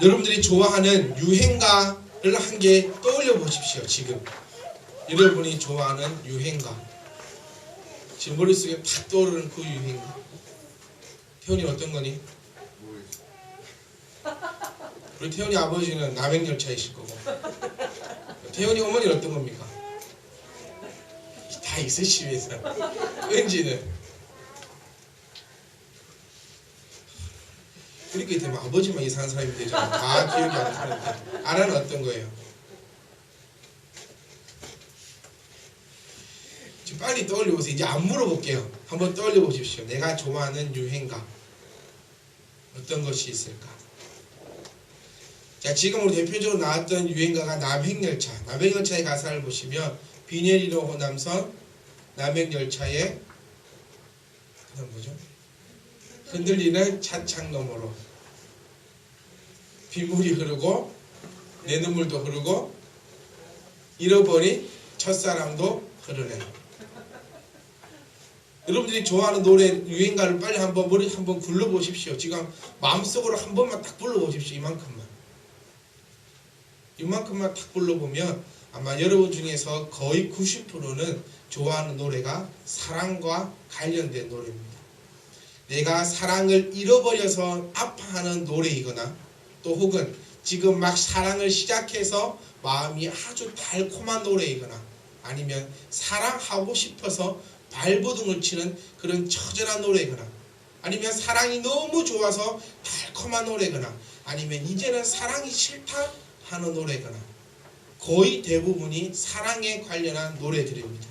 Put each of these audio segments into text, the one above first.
여러분들이 좋아하는 유행가를 한 개 떠올려 보십시오. 지금 여러분이 좋아하는 유행가, 지금 머릿속에 탁 떠오르는 그 유행가. 태훈이 어떤 거니? 우리 태훈이 아버지는 남행열차이실 거고, 태훈이 어머니는 어떤 겁니까? 다 있으시면서 은지는 그렇게 되면 아버지만 이상한 사람이 되잖아. 다 기억이 안 나는데. 아라는 어떤 거예요? 지금 빨리 떠올려 보세요. 이제 안 물어볼게요. 한번 떠올려 보십시오. 내가 좋아하는 유행가 어떤 것이 있을까? 자, 지금 우리 대표적으로 나왔던 유행가가 남행열차. 남행열차의 가사를 보시면 비 내리는 호남선 남행열차의 그다음 뭐죠? 흔들리는 차창 너머로 빗물이 흐르고 내 눈물도 흐르고 잃어버린 첫사랑도 흐르네. 여러분들이 좋아하는 노래 유행가를 빨리 한번 머리 한번 굴러보십시오. 지금 마음속으로 한 번만 딱 불러보십시오. 이만큼만 딱 불러보면 아마 여러분 중에서 거의 90%는 좋아하는 노래가 사랑과 관련된 노래입니다. 내가 사랑을 잃어버려서 아파하는 노래이거나 또 혹은 지금 막 사랑을 시작해서 마음이 아주 달콤한 노래이거나 아니면 사랑하고 싶어서 발버둥을 치는 그런 처절한 노래거나 아니면 사랑이 너무 좋아서 달콤한 노래거나 아니면 이제는 사랑이 싫다 하는 노래거나 거의 대부분이 사랑에 관련한 노래들입니다.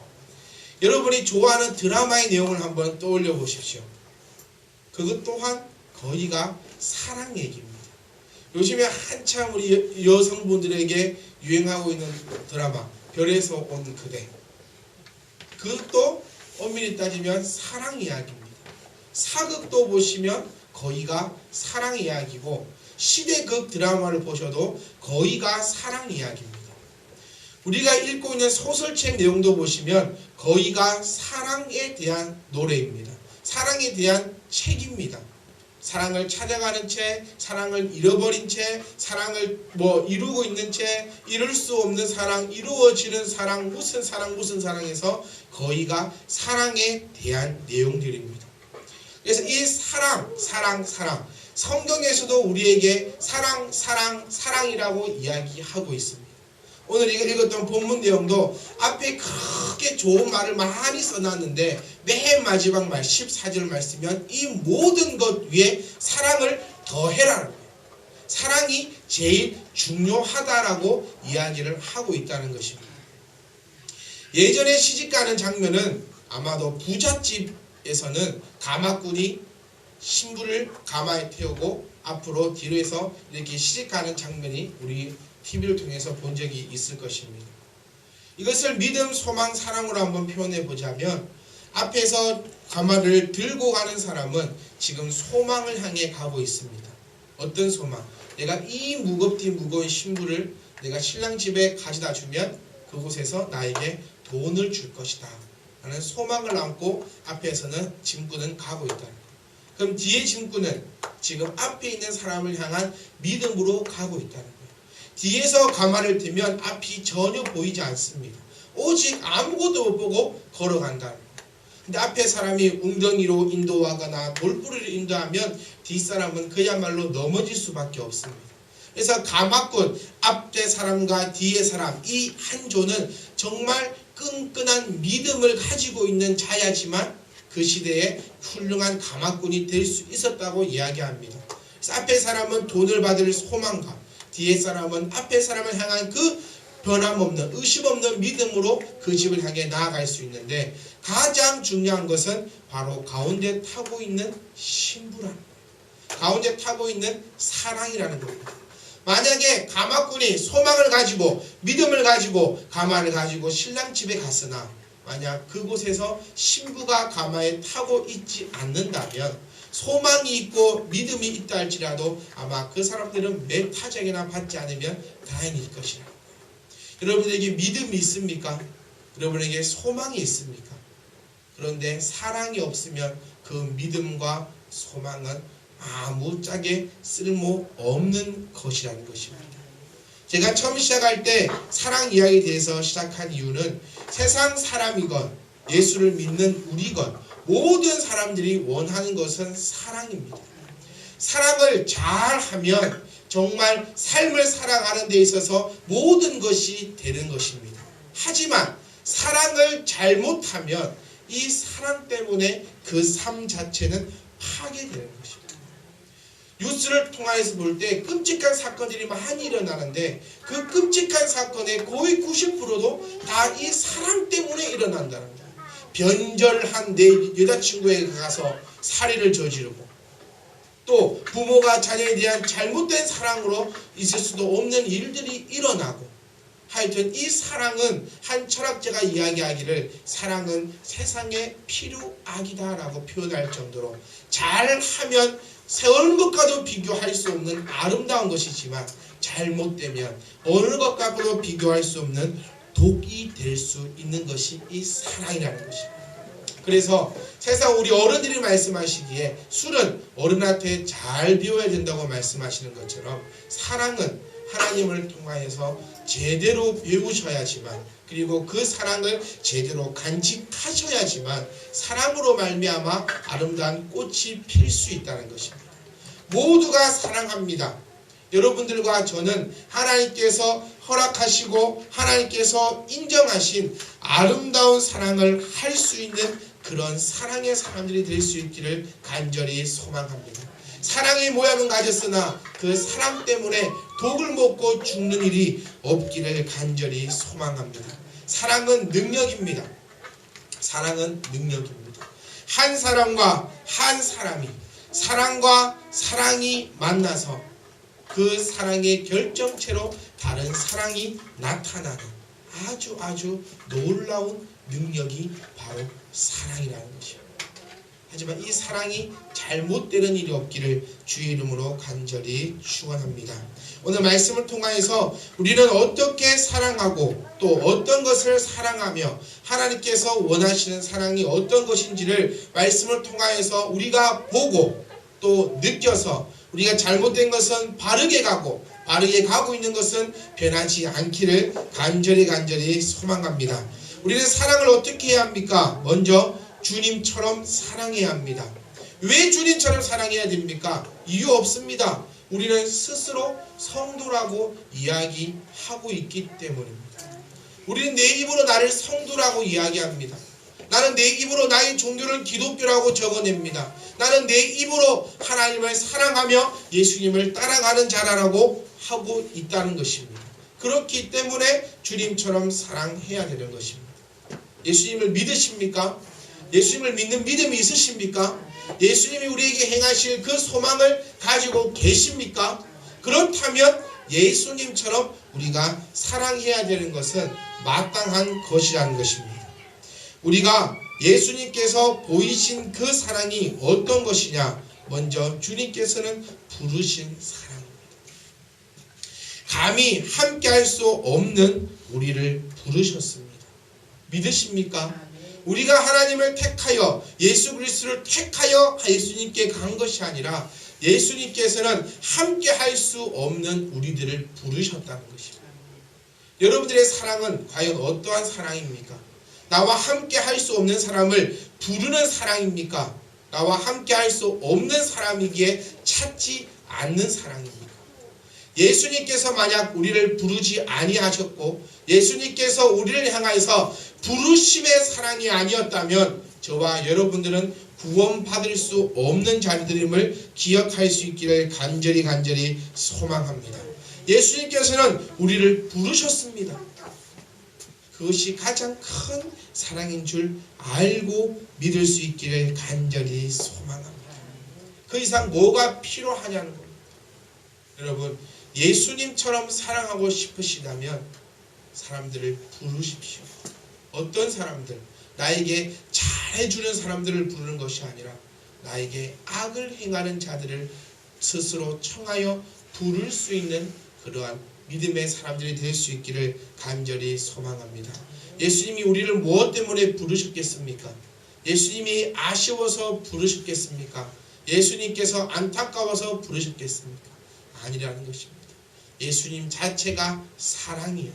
여러분이 좋아하는 드라마의 내용을 한번 떠올려 보십시오. 그것 또한 거의가 사랑 얘기입니다. 요즘에 한참 우리 여성분들에게 유행하고 있는 드라마 별에서 온 그대, 그것도 엄밀히 따지면 사랑 이야기입니다. 사극도 보시면 거의가 사랑 이야기고 시대극 드라마를 보셔도 거의가 사랑 이야기입니다. 우리가 읽고 있는 소설책 내용도 보시면 거의가 사랑에 대한 노래입니다. 사랑에 대한 책입니다. 사랑을 찾아가는 채, 사랑을 잃어버린 채, 사랑을 이루고 있는 채, 이룰 수 없는 사랑, 이루어지는 사랑, 무슨 사랑에서 거의가 사랑에 대한 내용들입니다. 그래서 이 사랑, 성경에서도 우리에게 사랑이라고 이야기하고 있습니다. 오늘 읽었던 본문 내용도 앞에 크게 좋은 말을 많이 써놨는데 맨 마지막 말 14절 말씀이면 이 모든 것 위에 사랑을 더해라는 거예요. 사랑이 제일 중요하다라고 이야기를 하고 있다는 것입니다. 예전에 시집가는 장면은 아마도 부잣집에서는 가마꾼이 신부를 가마에 태우고 앞으로 뒤로 해서 이렇게 시집가는 장면이 우리 TV를 통해서 본 적이 있을 것입니다. 이것을 믿음, 소망, 사랑으로 한번 표현해 보자면 앞에서 가마를 들고 가는 사람은 지금 소망을 향해 가고 있습니다. 어떤 소망? 내가 이 무거운 신부를 내가 신랑 집에 가져다 주면 그곳에서 나에게 돈을 줄 것이다 라는 소망을 안고 앞에서는 짐꾼은 가고 있다. 그럼 뒤에 짐꾼은 지금 앞에 있는 사람을 향한 믿음으로 가고 있다는 거예요. 뒤에서 가마를 들면 앞이 전혀 보이지 않습니다. 오직 아무것도 못 보고 걸어간다는 거예요. 근데 앞에 사람이 웅덩이로 인도하거나 돌부리를 인도하면 뒷사람은 그야말로 넘어질 수밖에 없습니다. 그래서 가마꾼, 앞에 사람과 뒤에 사람, 이 한 조는 정말 끈끈한 믿음을 가지고 있는 자야지만 그 시대에 훌륭한 가마꾼이 될 수 있었다고 이야기합니다. 그래서 앞에 사람은 돈을 받을 소망과 뒤에 사람은 앞에 사람을 향한 그 변함없는 의심 없는 믿음으로 그 집을 향해 나아갈 수 있는데 가장 중요한 것은 바로 가운데 타고 있는 신부라는 거예요. 가운데 타고 있는 사랑이라는 겁니다. 만약에 가마꾼이 소망을 가지고 믿음을 가지고 가마를 가지고 신랑 집에 갔으나 만약 그곳에서 신부가 가마에 타고 있지 않는다면 소망이 있고 믿음이 있다 할지라도 아마 그 사람들은 몇 타작이나 받지 않으면 다행일 것이라. 여러분에게 믿음이 있습니까? 여러분에게 소망이 있습니까? 그런데 사랑이 없으면 그 믿음과 소망은 아무짝에 쓸모없는 것이라는 것입니다. 제가 처음 시작할 때 사랑 이야기에 대해서 시작한 이유는 세상 사람이건 예수를 믿는 우리건 모든 사람들이 원하는 것은 사랑입니다. 사랑을 잘하면 정말 삶을 살아가는 데 있어서 모든 것이 되는 것입니다. 하지만 사랑을 잘못하면 이 사랑 때문에 그 삶 자체는 파괴되는 것입니다. 뉴스를 통해서 볼 때 끔찍한 사건들이 많이 일어나는데 그 끔찍한 사건의 거의 90%도 다 이 사랑 때문에 일어난다는 거예요. 변절한 내 여자친구에게 가서 살해를 저지르고 또 부모가 자녀에 대한 잘못된 사랑으로 있을 수도 없는 일들이 일어나고 하여튼 이 사랑은 한 철학자가 이야기하기를 사랑은 세상의 필요악이다 라고 표현할 정도로 잘하면 어느 것과도 비교할 수 없는 아름다운 것이지만 잘못되면 어느 것과도 비교할 수 없는 독이 될 수 있는 것이 이 사랑이라는 것입니다. 그래서 세상 우리 어른들이 말씀하시기에 술은 어른한테 잘 배워야 된다고 말씀하시는 것처럼 사랑은 하나님을 통하여서 제대로 배우셔야지만 그리고 그 사랑을 제대로 간직하셔야지만 사랑으로 말미암아 아름다운 꽃이 필 수 있다는 것입니다. 모두가 사랑합니다. 여러분들과 저는 하나님께서 허락하시고 하나님께서 인정하신 아름다운 사랑을 할 수 있는 그런 사랑의 사람들이 될 수 있기를 간절히 소망합니다. 사랑의 모양은 가졌으나 그 사랑 때문에 독을 먹고 죽는 일이 없기를 간절히 소망합니다. 사랑은 능력입니다. 사랑은 능력입니다. 한 사람과 한 사람이 사랑과 사랑이 만나서 그 사랑의 결정체로 다른 사랑이 나타나는 아주 놀라운 능력이 바로 사랑이라는 것이에요. 하지만 이 사랑이 잘못되는 일이 없기를 주의 이름으로 간절히 축원합니다. 오늘 말씀을 통하여서 우리는 어떻게 사랑하고 또 어떤 것을 사랑하며 하나님께서 원하시는 사랑이 어떤 것인지를 말씀을 통하여서 우리가 보고 또 느껴서 우리가 잘못된 것은 바르게 가고 바르게 가고 있는 것은 변하지 않기를 간절히 소망합니다. 우리는 사랑을 어떻게 해야 합니까? 먼저 주님처럼 사랑해야 합니다. 왜 주님처럼 사랑해야 됩니까? 이유 없습니다. 우리는 스스로 성도라고 이야기하고 있기 때문입니다. 우리는 내 입으로 나를 성도라고 이야기합니다. 나는 내 입으로 나의 종교를 기독교라고 적어냅니다. 나는 내 입으로 하나님을 사랑하며 예수님을 따라가는 자라고 하고 있다는 것입니다. 그렇기 때문에 주님처럼 사랑해야 되는 것입니다. 예수님을 믿으십니까? 예수님을 믿는 믿음이 있으십니까? 예수님이 우리에게 행하실 그 소망을 가지고 계십니까? 그렇다면 예수님처럼 우리가 사랑해야 되는 것은 마땅한 것이라는 것입니다. 우리가 예수님께서 보이신 그 사랑이 어떤 것이냐? 먼저 주님께서는 부르신 사랑입니다. 감히 함께할 수 없는 우리를 부르셨습니다. 믿으십니까? 우리가 하나님을 택하여 예수 그리스도를 택하여 예수님께 간 것이 아니라 예수님께서는 함께 할 수 없는 우리들을 부르셨다는 것입니다. 여러분들의 사랑은 과연 어떠한 사랑입니까? 나와 함께 할 수 없는 사람을 부르는 사랑입니까? 나와 함께 할 수 없는 사람이기에 찾지 않는 사랑입니까? 예수님께서 만약 우리를 부르지 아니하셨고 예수님께서 우리를 향하여서 부르심의 사랑이 아니었다면 저와 여러분들은 구원받을 수 없는 자들임을 기억할 수 있기를 간절히 소망합니다. 예수님께서는 우리를 부르셨습니다. 그것이 가장 큰 사랑인 줄 알고 믿을 수 있기를 간절히 소망합니다. 그 이상 뭐가 필요하냐는 겁니다. 여러분, 예수님처럼 사랑하고 싶으시다면 사람들을 부르십시오. 어떤 사람들? 나에게 잘해주는 사람들을 부르는 것이 아니라 나에게 악을 행하는 자들을 스스로 청하여 부를 수 있는 그러한 믿음의 사람들이 될 수 있기를 간절히 소망합니다. 예수님이 우리를 무엇 때문에 부르셨겠습니까? 예수님이 아쉬워서 부르셨겠습니까? 예수님께서 안타까워서 부르셨겠습니까? 아니라는 것입니다. 예수님 자체가 사랑이요.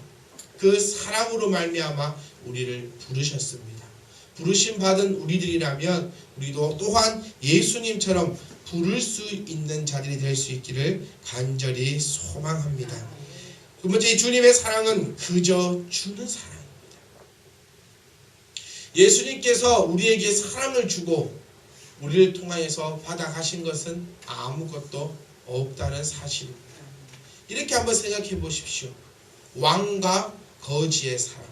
그 사랑으로 말미암아 우리를 부르셨습니다. 부르심 받은 우리들이라면 우리도 또한 예수님처럼 부를 수 있는 자들이 될 수 있기를 간절히 소망합니다. 두 번째, 주님의 사랑은 그저 주는 사랑입니다. 예수님께서 우리에게 사랑을 주고 우리를 통하여서 받아가신 것은 아무것도 없다는 사실입니다. 이렇게 한번 생각해 보십시오. 왕과 거지의 사랑.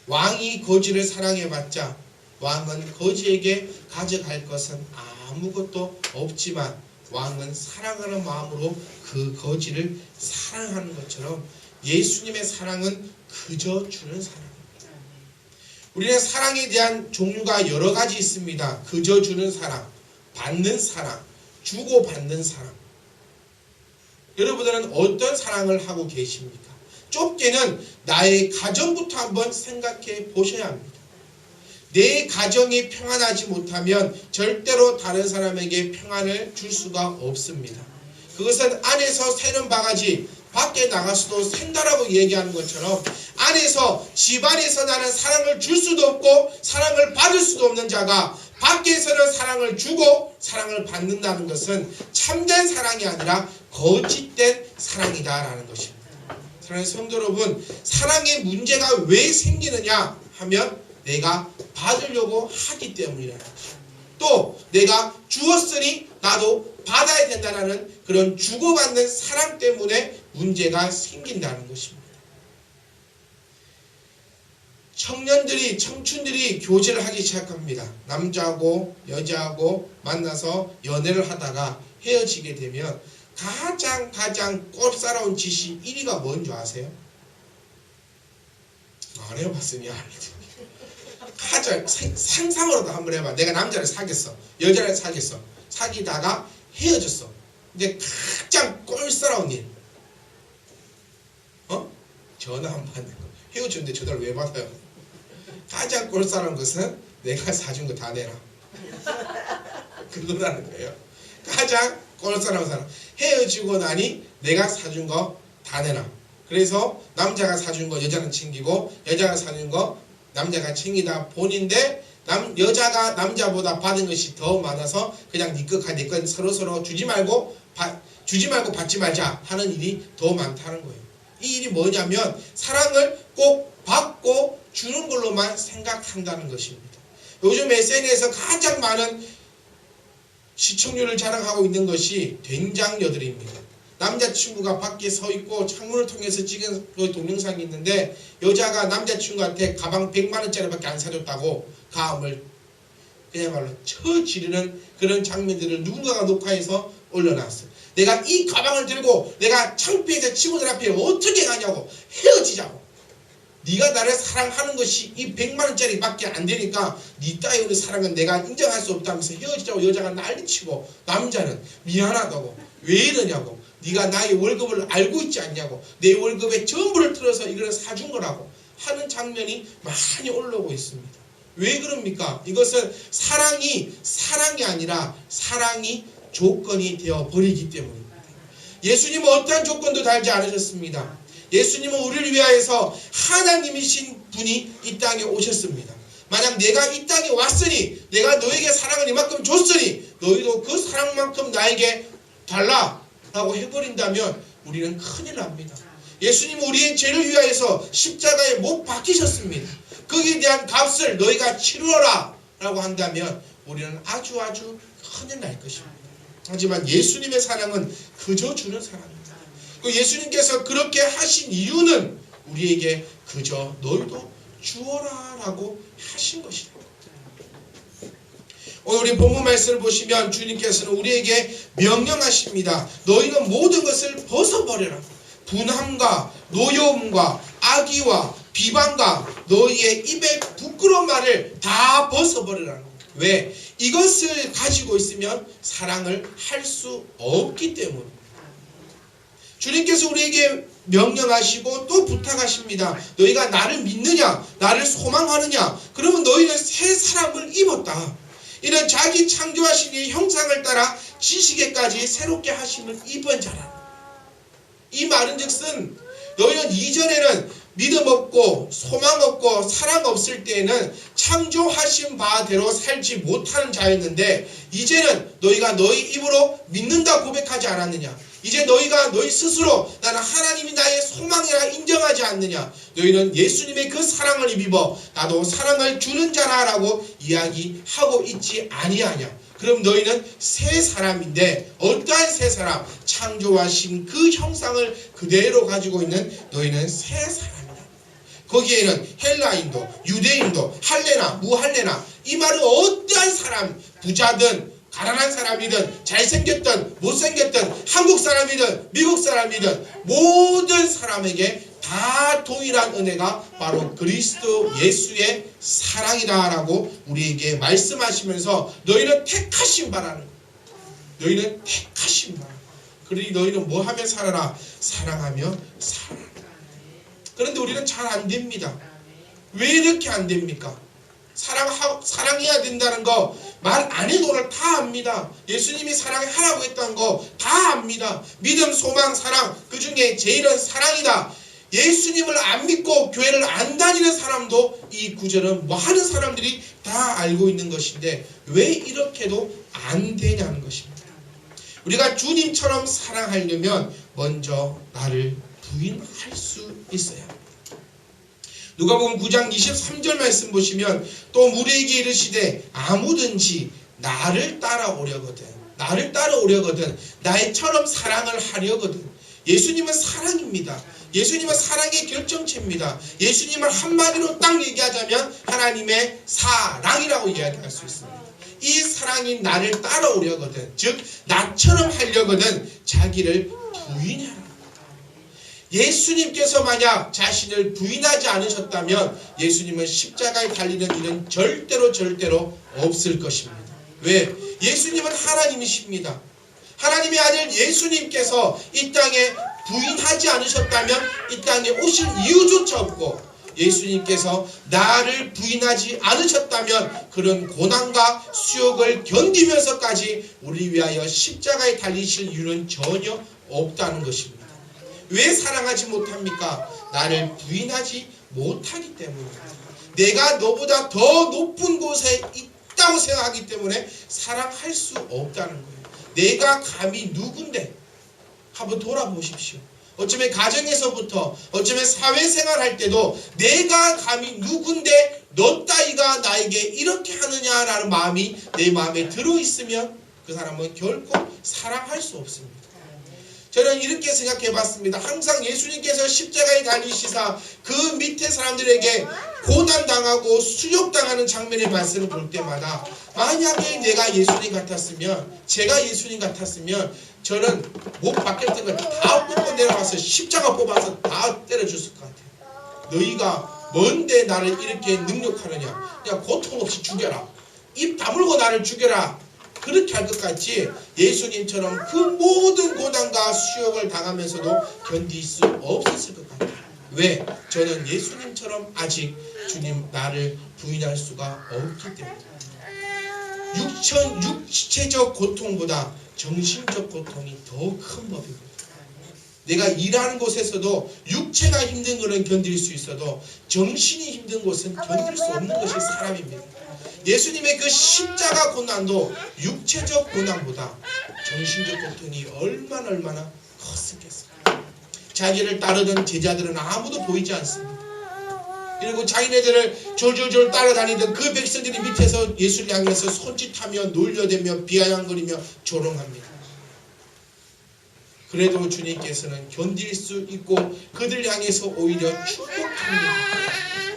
왕이 거지를 사랑해봤자 왕은 거지에게 가져갈 것은 아무것도 없지만 왕은 사랑하는 마음으로 그 거지를 사랑하는 것처럼 예수님의 사랑은 그저 주는 사랑입니다. 우리는 사랑에 대한 종류가 여러 가지 있습니다. 그저 주는 사랑, 받는 사랑, 주고받는 사랑. 여러분들은 어떤 사랑을 하고 계십니까? 좁게는 나의 가정부터 한번 생각해 보셔야 합니다. 내 가정이 평안하지 못하면 절대로 다른 사람에게 평안을 줄 수가 없습니다. 그것은 안에서 새는 바가지 밖에 나가서도 샌다라고 얘기하는 것처럼 안에서 집안에서 나는 사랑을 줄 수도 없고 사랑을 받을 수도 없는 자가 밖에서는 사랑을 주고 사랑을 받는다는 것은 참된 사랑이 아니라 거짓된 사랑이다라는 것입니다. 사랑하는 성도 여러분, 사랑의 문제가 왜 생기느냐 하면 내가 받으려고 하기 때문이라는 것입니다. 또 내가 주었으니 나도 받아야 된다는 그런 주고받는 사랑 때문에 문제가 생긴다는 것입니다. 청춘들이 교제를 하기 시작합니다. 남자하고 여자하고 만나서 연애를 하다가 헤어지게 되면 가장 꼴사로운 짓이 1위가 뭔지 아세요? 안 해봤으니 아니죠. 가장 상상으로도 한번 해봐. 내가 남자를 사귀었어, 여자를 사귀었어, 사귀다가 헤어졌어. 이제 가장 꼴사로운 일, 전화 한 번 받는 거. 헤어졌는데 전화를 왜 받아요? 가장 꼴사로운 것은 내가 사준 거 다 내라, 그거라는 거예요. 가장 꼴사로운 사람, 헤어지고 나니 내가 사준 거 다 내라. 그래서 남자가 사준 거 여자는 챙기고 여자가 사준 거 남자가 챙기다 보는데 여자가 남자보다 받은 것이 더 많아서 그냥 네 것 서로 주지 말고 받지 말자 하는 일이 더 많다는 거예요. 이 일이 뭐냐면 사랑을 꼭 받고 주는 걸로만 생각한다는 것입니다. 요즘 SNS에서 가장 많은 시청률을 자랑하고 있는 것이 된장녀들입니다. 남자친구가 밖에 서 있고 창문을 통해서 찍은 그 동영상이 있는데 여자가 남자친구한테 가방 100만원짜리 밖에 안 사줬다고 가음을 그야말로 쳐지르는 그런 장면들을 누군가가 녹화해서 올려놨어요. 내가 이 가방을 들고 내가 창피해서 친구들 앞에 어떻게 가냐고, 헤어지자고. 네가 나를 사랑하는 것이 이 100만원짜리 밖에 안 되니까 네 따위의 사랑은 내가 인정할 수 없다면서 헤어지자고 여자가 난리치고 남자는 미안하다고, 왜 이러냐고, 네가 나의 월급을 알고 있지 않냐고, 내 월급의 전부를 틀어서 이걸 사준 거라고 하는 장면이 많이 올라오고 있습니다. 왜 그럽니까? 이것은 사랑이 아니라 사랑이 조건이 되어 버리기 때문입니다. 예수님은 어떠한 조건도 달지 않으셨습니다. 예수님은 우리를 위하여서 하나님이신 분이 이 땅에 오셨습니다. 만약 내가 이 땅에 왔으니 내가 너에게 사랑을 이만큼 줬으니 너희도 그 사랑만큼 나에게 달라라고 해버린다면 우리는 큰일 납니다. 예수님은 우리의 죄를 위하여서 십자가에 못 박히셨습니다. 거기에 대한 값을 너희가 치르라 라고 한다면 우리는 아주 큰일 날 것입니다. 하지만 예수님의 사랑은 그저 주는 사랑입니다. 예수님께서 그렇게 하신 이유는 우리에게 그저 너희도 주어라 라고 하신 것입니다. 오늘 우리 본문 말씀을 보시면 주님께서는 우리에게 명령하십니다. 너희는 모든 것을 벗어버려라. 분함과 노여움과 악의와 비방과 너희의 입에 부끄러운 말을 다 벗어버리라는 거예요. 왜? 이것을 가지고 있으면 사랑을 할 수 없기 때문입니다. 주님께서 우리에게 명령하시고 또 부탁하십니다. 너희가 나를 믿느냐? 나를 소망하느냐? 그러면 너희는 새 사람을 입었다. 이런 자기 창조하신 이 형상을 따라 지식에까지 새롭게 하심을 입은 자라. 이 말은즉슨 너희는 이전에는 믿음 없고 소망 없고 사랑 없을 때에는 창조하신 바대로 살지 못하는 자였는데 이제는 너희가 너희 입으로 믿는다 고백하지 않았느냐. 이제 너희가 너희 스스로 나는 하나님이 나의 소망이라 인정하지 않느냐. 너희는 예수님의 그 사랑을 입어 나도 사랑을 주는 자라라고 이야기하고 있지 아니하냐. 그럼 너희는 새 사람인데 어떠한 새 사람? 창조하신 그 형상을 그대로 가지고 있는 너희는 새 사람이다. 거기에는 헬라인도 유대인도 할례나 무할례나 이 말은 어떠한 사람, 부자든 가난한 사람이든 잘생겼든 못생겼든 한국 사람이든 미국 사람이든 모든 사람에게 다 동일한 은혜가 바로 그리스도 예수의 사랑이다라고 우리에게 말씀하시면서 너희는 택하신 바라는 거예요. 너희는 택하신 바. 그러니 너희는 뭐 하며 살아라? 사랑하며 살아라. 그런데 우리는 잘 안 됩니다. 왜 이렇게 안 됩니까? 사랑해야 된다는 거 말 안 해도 오늘 다 압니다. 예수님이 사랑하라고 했다는 거 다 압니다. 믿음, 소망, 사랑 그 중에 제일은 사랑이다. 예수님을 안 믿고 교회를 안 다니는 사람도 이 구절은 많은 사람들이 다 알고 있는 것인데 왜 이렇게도 안 되냐는 것입니다. 우리가 주님처럼 사랑하려면 먼저 나를 부인할 수 있어야 합니다. 누가복음 9장 23절 말씀 보시면 또 무리에게 이르시되 아무든지 나를 따라오려거든 나의처럼 사랑을 하려거든. 예수님은 사랑입니다. 예수님은 사랑의 결정체입니다. 예수님을 한마디로 딱 얘기하자면 하나님의 사랑이라고 이야기할 수 있습니다. 이 사랑이 나를 따라오려거든, 즉 나처럼 하려거든 자기를 부인하라. 예수님께서 만약 자신을 부인하지 않으셨다면 예수님은 십자가에 달리는 일은 절대로 없을 것입니다. 왜? 예수님은 하나님이십니다. 하나님의 아들 예수님께서 이 땅에 부인하지 않으셨다면 이 땅에 오실 이유조차 없고, 예수님께서 나를 부인하지 않으셨다면 그런 고난과 수욕을 견디면서까지 우리 위하여 십자가에 달리실 이유는 전혀 없다는 것입니다. 왜 사랑하지 못합니까? 나를 부인하지 못하기 때문입니다. 내가 너보다 더 높은 곳에 있다고 생각하기 때문에 사랑할 수 없다는 거예요. 내가 감히 누군데? 한번 돌아보십시오. 어쩌면 가정에서부터, 어쩌면 사회생활 할 때도 내가 감히 누군데 너 따위가 나에게 이렇게 하느냐라는 마음이 내 마음에 들어있으면 그 사람은 결코 사랑할 수 없습니다. 저는 이렇게 생각해 봤습니다. 항상 예수님께서 십자가에 달리시사 그 밑에 사람들에게 고난당하고 수욕당하는 장면의 말씀을 볼 때마다 만약에 내가 예수님 같았으면, 제가 예수님 같았으면 저는 못 박혔던 걸 다 뽑고 내려와서 십자가 뽑아서 다 때려줬을 것 같아요. 너희가 뭔데 나를 이렇게 능욕하느냐. 그냥 고통 없이 죽여라. 입 다물고 나를 죽여라. 그렇게 할 것 같이 예수님처럼 그 모든 고난과 수욕을 당하면서도 견딜 수 없었을 것 같아요. 왜? 저는 예수님처럼 아직 주님 나를 부인할 수가 없기 때문에. 육체적 고통보다 정신적 고통이 더 큰 법입니다. 내가 일하는 곳에서도 육체가 힘든 것은 견딜 수 있어도 정신이 힘든 곳은 견딜 수 없는 것이 사람입니다. 예수님의 그 십자가 고난도 육체적 고난보다 정신적 고통이 얼마나 컸겠습니까? 자기를 따르던 제자들은 아무도 보이지 않습니다. 그리고 자기네들을 졸졸졸 따라다니던 그 백성들이 밑에서 예수를 향해서 손짓하며 놀려대며 비아냥거리며 조롱합니다. 그래도 주님께서는 견딜 수 있고 그들 향해서 오히려 축복합니다.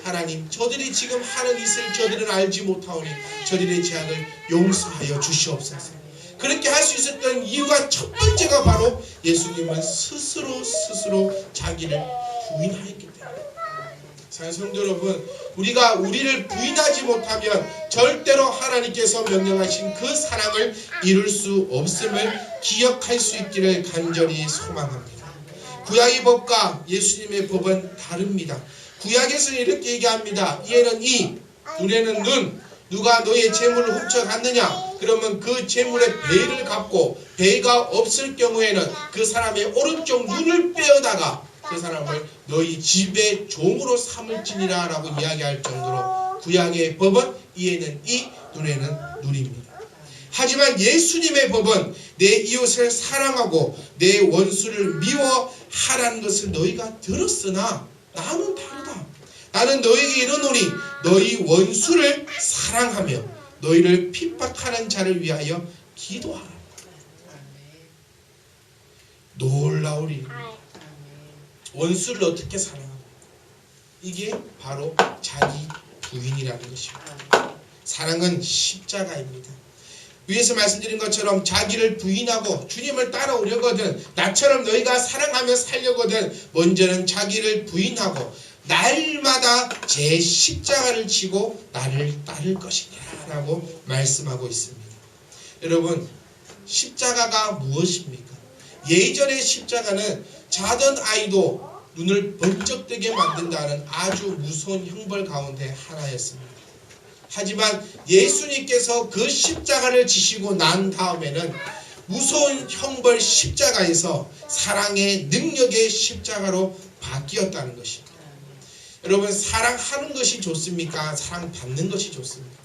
하나님, 저들이 지금 하는 짓을 저들은 알지 못하오니 저들의 죄악을 용서하여 주시옵소서. 그렇게 할 수 있었던 이유가 첫 번째가 바로 예수님은 스스로 자기를 부인하였기 때문에. 사랑하는 성도 여러분, 우리가 우리를 부인하지 못하면 절대로 하나님께서 명령하신 그 사랑을 이룰 수 없음을 기억할 수 있기를 간절히 소망합니다. 구약의 법과 예수님의 법은 다릅니다. 구약에서는 이렇게 얘기합니다. 이에는 이, 눈에는 눈, 누가 너의 재물을 훔쳐갔느냐? 그러면 그 재물의 배를 갚고 배가 없을 경우에는 그 사람의 오른쪽 눈을 빼어다가 그 사람을 너희 집의 종으로 삼을지니라 라고 이야기할 정도로 구약의 법은 이에는 이, 눈에는 눈입니다. 하지만 예수님의 법은 내 이웃을 사랑하고 내 원수를 미워하라는 것을 너희가 들었으나 나는 다르다. 나는 너희에게 이르노니 너희 원수를 사랑하며 너희를 핍박하는 자를 위하여 기도하라. 놀라우리. 원수를 어떻게 사랑하고? 이게 바로 자기 부인이라는 것입니다. 사랑은 십자가입니다. 위에서 말씀드린 것처럼 자기를 부인하고 주님을 따라오려거든, 나처럼 너희가 사랑하며 살려거든 먼저는 자기를 부인하고 날마다 제 십자가를 지고 나를 따를 것이니라 라고 말씀하고 있습니다. 여러분, 십자가가 무엇입니까? 예전의 십자가는 자던 아이도 눈을 번쩍 뜨게 만든다는 아주 무서운 형벌 가운데 하나였습니다. 하지만 예수님께서 그 십자가를 지시고 난 다음에는 무서운 형벌 십자가에서 사랑의 능력의 십자가로 바뀌었다는 것입니다. 여러분, 사랑하는 것이 좋습니까? 사랑받는 것이 좋습니까?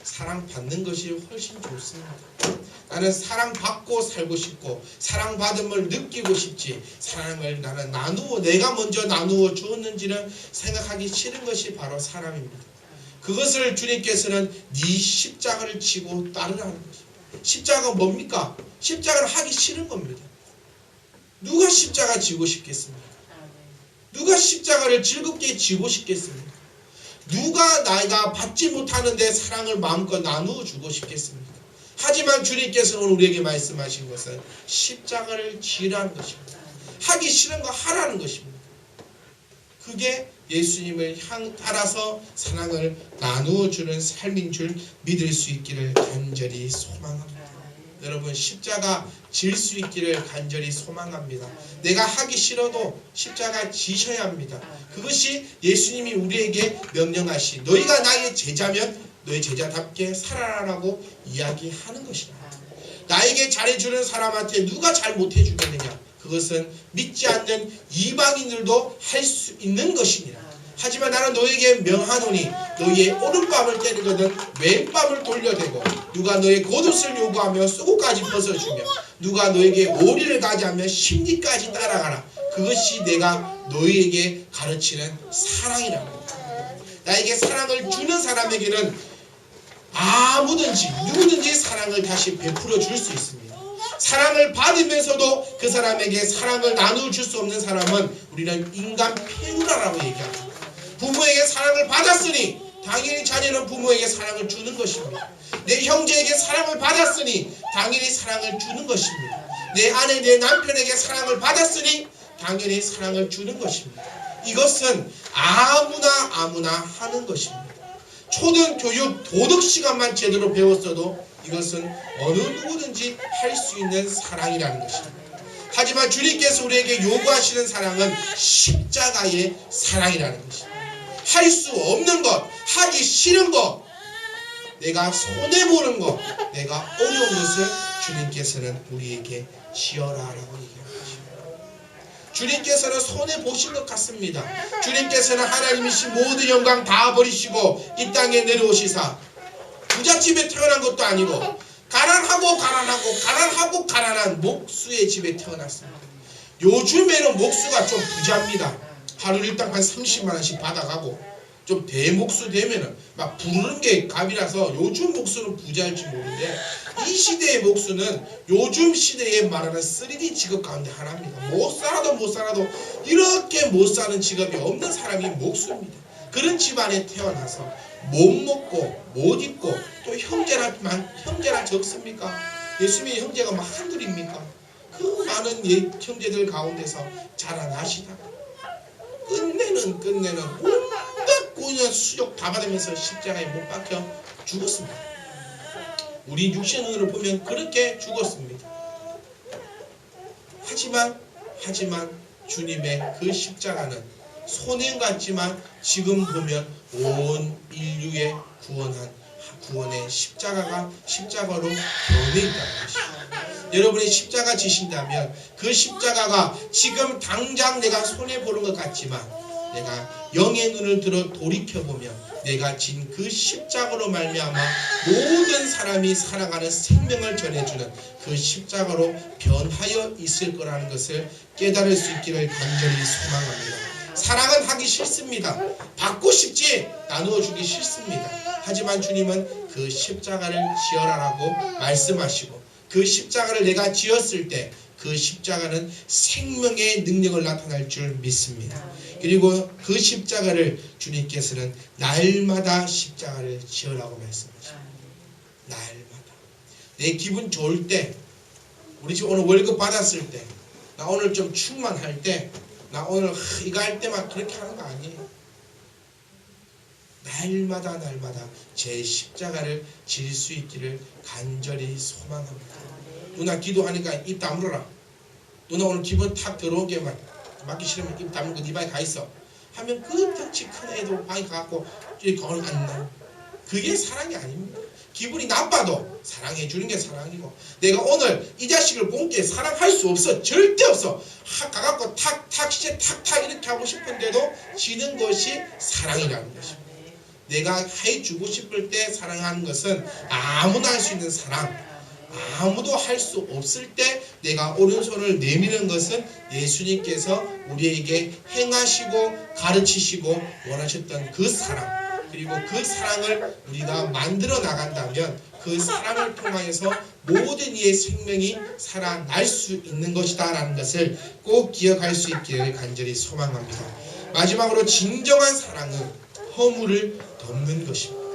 사랑받는 것이 훨씬 좋습니다. 나는 사랑받고 살고 싶고 사랑받음을 느끼고 싶지, 사랑을 나는 내가 먼저 나누어 주었는지는 생각하기 싫은 것이 바로 사람입니다. 그것을 주님께서는 네 십자가를 지고 따르라는 것입니다. 십자가가 뭡니까? 십자가를 하기 싫은 겁니다. 누가 십자가 지고 싶겠습니까? 누가 십자가를 즐겁게 지고 싶겠습니까? 누가 내가 받지 못하는데 사랑을 마음껏 나누어 주고 싶겠습니까? 하지만 주님께서는 우리에게 말씀하신 것은 십자가를 지라는 것입니다. 하기 싫은 거 하라는 것입니다. 그게 예수님을 따라서 사랑을 나누어 주는 삶인 줄 믿을 수 있기를 간절히 소망합니다. 여러분, 십자가 질 수 있기를 간절히 소망합니다. 내가 하기 싫어도 십자가 지셔야 합니다. 그것이 예수님이 우리에게 명령하신, 너희가 나의 제자면 너의 제자답게 살아라라고 이야기하는 것이다. 나에게 잘해주는 사람한테 누가 잘 못해주겠느냐? 그것은 믿지 않는 이방인들도 할 수 있는 것이니라. 하지만 나는 너에게 명하노니 너희의 오른밤을 때리거든 왼밤을 돌려대고, 누가 너의 겉옷을 요구하며 속옷까지 벗어주며 누가 너에게 오리를 가지하며 심리까지 따라가라. 그것이 내가 너희에게 가르치는 사랑이라고. 나에게 사랑을 주는 사람에게는 아무든지 누구든지 사랑을 다시 베풀어 줄 수 있습니다. 사랑을 받으면서도 그 사람에게 사랑을 나누어 줄 수 없는 사람은 우리는 인간 폐우라라고 얘기합니다. 부모에게 사랑을 받았으니 당연히 자녀는 부모에게 사랑을 주는 것입니다. 내 형제에게 사랑을 받았으니 당연히 사랑을 주는 것입니다. 내 아내, 내 남편에게 사랑을 받았으니 당연히 사랑을 주는 것입니다. 이것은 아무나 하는 것입니다. 초등교육 도덕 시간만 제대로 배웠어도 이것은 어느 누구든지 할 수 있는 사랑이라는 것입니다. 하지만 주님께서 우리에게 요구하시는 사랑은 십자가의 사랑이라는 것입니다. 할 수 없는 것, 하기 싫은 것, 내가 손해보는 것, 내가 어려운 것을 주님께서는 우리에게 지어라라고 얘기하는 것입니다. 주님께서는 손해보신 것 같습니다. 주님께서는 하나님이신 모든 영광 다 버리시고 이 땅에 내려오시사 부잣집에 태어난 것도 아니고 가난한 목수의 집에 태어났습니다. 요즘에는 목수가 좀 부자입니다. 하루 일당 한 30만 원씩 받아가고 좀 대목수 되면은 막 부르는 게 갑이라서 요즘 목수는 부자일지 모르는데, 이 시대의 목수는 요즘 시대에 말하는 3D 직업 가운데 하나입니다. 못 살아도 이렇게 못 사는 직업이 없는 사람이 목수입니다. 그런 집안에 태어나서 못 먹고 못 입고 또 형제나 적습니까? 예수님의 형제가 막 한둘입니까? 그 많은 형제들 가운데서 자라나시다가 끝내는 온갖 고년 수욕 다 받으면서 십자가에 못 박혀 죽었습니다. 우리 육신으로 보면 그렇게 죽었습니다. 하지만 주님의 그 십자가는 손해 같지만 지금 보면 온 인류의 구원한 구원의 십자가로 변해 있다는 것이죠. 여러분이 십자가 지신다면 그 십자가가 지금 당장 내가 손해보는 것 같지만 내가 영의 눈을 들어 돌이켜보면 내가 진 그 십자가로 말미암아 모든 사람이 살아가는 생명을 전해주는 그 십자가로 변하여 있을 거라는 것을 깨달을 수 있기를 간절히 소망합니다. 사랑은 하기 싫습니다. 받고 싶지 나누어 주기 싫습니다. 하지만 주님은 그 십자가를 지어라라고 말씀하시고 그 십자가를 내가 지었을 때 그 십자가는 생명의 능력을 나타낼 줄 믿습니다. 그리고 그 십자가를 주님께서는 날마다 십자가를 지으라고 말씀하십니다. 날마다. 내 기분 좋을 때, 우리 집 오늘 월급 받았을 때, 나 오늘 좀 충만할 때, 나 오늘 이거 할 때만 그렇게 하는 거 아니에요. 날마다 제 십자가를 질 수 있기를 간절히 소망합니다. 누나 기도하니까 입 다물어라. 누나 오늘 기분 탁 들어오게 맞기 싫으면 입 다물고 네 방에 가 있어. 하면 그 덩치 큰 애도 방에 가갖고 저기 거울 안 나. 그게 사랑이 아닙니다. 기분이 나빠도 사랑해 주는 게 사랑이고 내가 오늘 이 자식을 본게 사랑할 수 없어. 절대 없어. 가갖고 탁탁 시체 탁탁 이렇게 하고 싶은데도 지는 것이 사랑이라는 것입니다. 내가 해주고 싶을 때 사랑하는 것은 아무나 할 수 있는 사랑, 아무도 할 수 없을 때 내가 오른손을 내미는 것은 예수님께서 우리에게 행하시고 가르치시고 원하셨던 그 사랑, 그리고 그 사랑을 우리가 만들어 나간다면 그 사랑을 통하여서 모든 이의 생명이 살아날 수 있는 것이다 라는 것을 꼭 기억할 수 있기를 간절히 소망합니다. 마지막으로 진정한 사랑은 허물을 덮는 것입니다.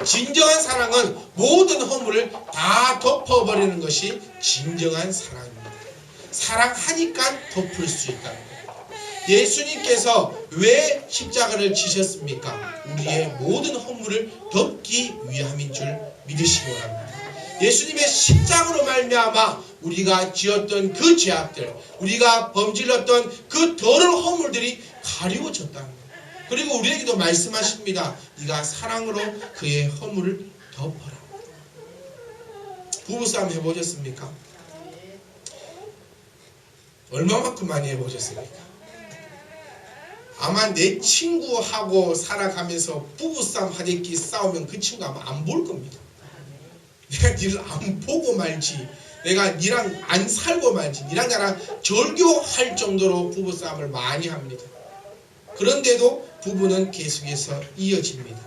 진정한 사랑은 모든 허물을 다 덮어버리는 것이 진정한 사랑입니다. 사랑하니까 덮을 수 있다는 거예요. 예수님께서 왜 십자가를 지셨습니까? 우리의 모든 허물을 덮기 위함인 줄 믿으시기 바랍니다. 예수님의 십자가로 말미암아 우리가 지었던 그 죄악들, 우리가 범질렀던 그 더러운 허물들이 가리워졌다는 거예요. 그리고 우리에게도 말씀하십니다. 네가 사랑으로 그의 허물을 덮어라. 부부싸움 해보셨습니까? 얼마만큼 많이 해보셨습니까? 아마 내 친구하고 살아가면서 부부싸움 하대끼 싸우면 그 친구 아마 안 볼 겁니다. 내가 니를 안 보고 말지, 내가 니랑 안 살고 말지, 니랑 나랑 절교할 정도로 부부싸움을 많이 합니다. 그런데도 부부는 계속해서 이어집니다.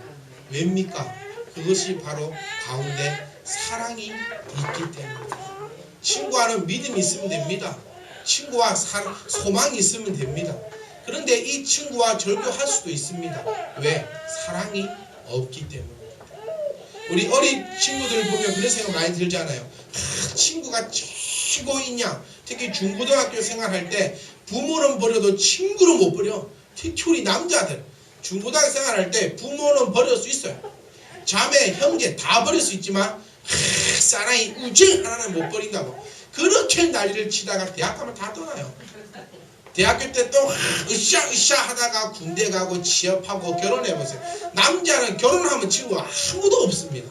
왜입니까? 그것이 바로 가운데 사랑이 있기 때문입니다. 친구와는 믿음이 있으면 됩니다. 친구와 소망이 있으면 됩니다. 그런데 이 친구와 절교할 수도 있습니다. 왜? 사랑이 없기 때문입니다. 우리 어린 친구들 보면 그런 생각 많이 들잖아요. 친구가 최고이냐? 특히 중고등학교 생활할 때 부모는 버려도 친구는 못 버려. 특히 우리 남자들 중고등학교 생활할 때 부모는 버릴 수 있어요. 자매, 형제 다 버릴 수 있지만 사랑이 우정 하나는 못 버린다고 그렇게 난리를 치다가 대학 가면 다 떠나요. 대학교 때 또 으쌰으쌰 하다가 군대 가고 취업하고 결혼해보세요. 남자는 결혼하면 친구 아무도 없습니다.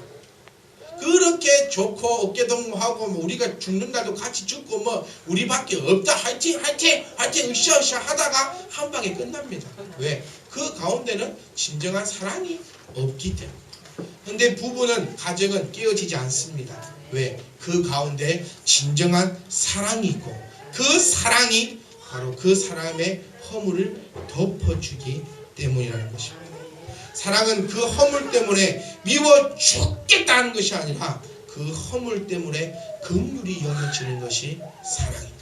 그렇게 좋고 어깨동무하고 뭐 우리가 죽는 날도 같이 죽고 뭐 우리밖에 없다 화이팅 화이팅 화이팅 으쌰으쌰 하다가 한 방에 끝납니다. 왜? 그 가운데는 진정한 사랑이 없기 때문에. 근데 부부는 가정은 깨어지지 않습니다. 왜? 그 가운데 진정한 사랑이 있고 그 사랑이 바로 그 사람의 허물을 덮어주기 때문이라는 것입니다. 사랑은 그 허물 때문에 미워 죽겠다는 것이 아니라 그 허물 때문에 긍휼히 여겨지는 것이 사랑입니다.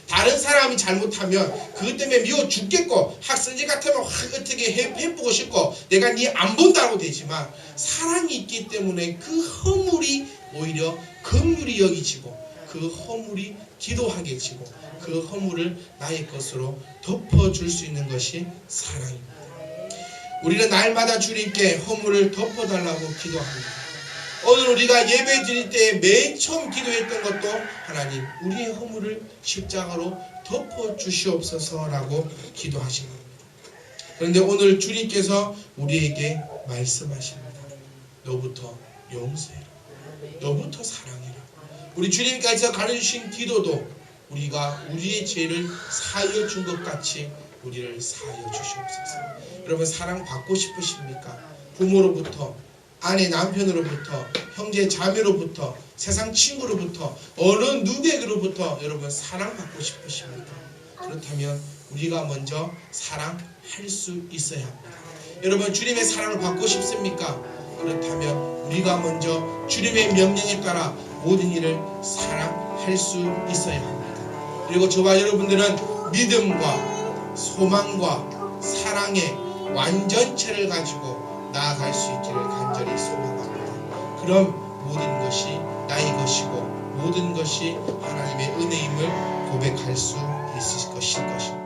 다른 사람이 잘못하면 그것 때문에 미워 죽겠고 학생지 같으면 어떻게 해보고 싶고 내가 네 안 본다고 되지만 사랑이 있기 때문에 그 허물이 오히려 긍휼히 여기지고 그 허물이 기도하게 지고 그 허물을 나의 것으로 덮어줄 수 있는 것이 사랑입니다. 우리는 날마다 주님께 허물을 덮어달라고 기도합니다. 오늘 우리가 예배 드릴 때 맨 처음 기도했던 것도 하나님 우리의 허물을 십자가로 덮어주시옵소서라고 기도하신 겁니다. 그런데 오늘 주님께서 우리에게 말씀하십니다. 너부터 용서해라. 너부터 사랑해라. 우리 주님께서 가르치신 기도도 우리가 우리의 죄를 사하여 준 것 같이 우리를 사하여 주시옵소서. 여러분 사랑 받고 싶으십니까? 부모로부터, 아내 남편으로부터, 형제 자매로부터, 세상 친구로부터, 어느 누구에게로부터 여러분 사랑받고 싶으십니까? 그렇다면 우리가 먼저 사랑할 수 있어야 합니다. 여러분 주님의 사랑을 받고 싶습니까? 그렇다면 우리가 먼저 주님의 명령에 따라 모든 일을 사랑할 수 있어야 합니다. 그리고 저와 여러분들은 믿음과 소망과 사랑의 완전체를 가지고 나아갈 수 있기를 간절히 소망합니다. 그럼 모든 것이 나의 것이고 모든 것이 하나님의 은혜임을 고백할 수 있을 것입니다.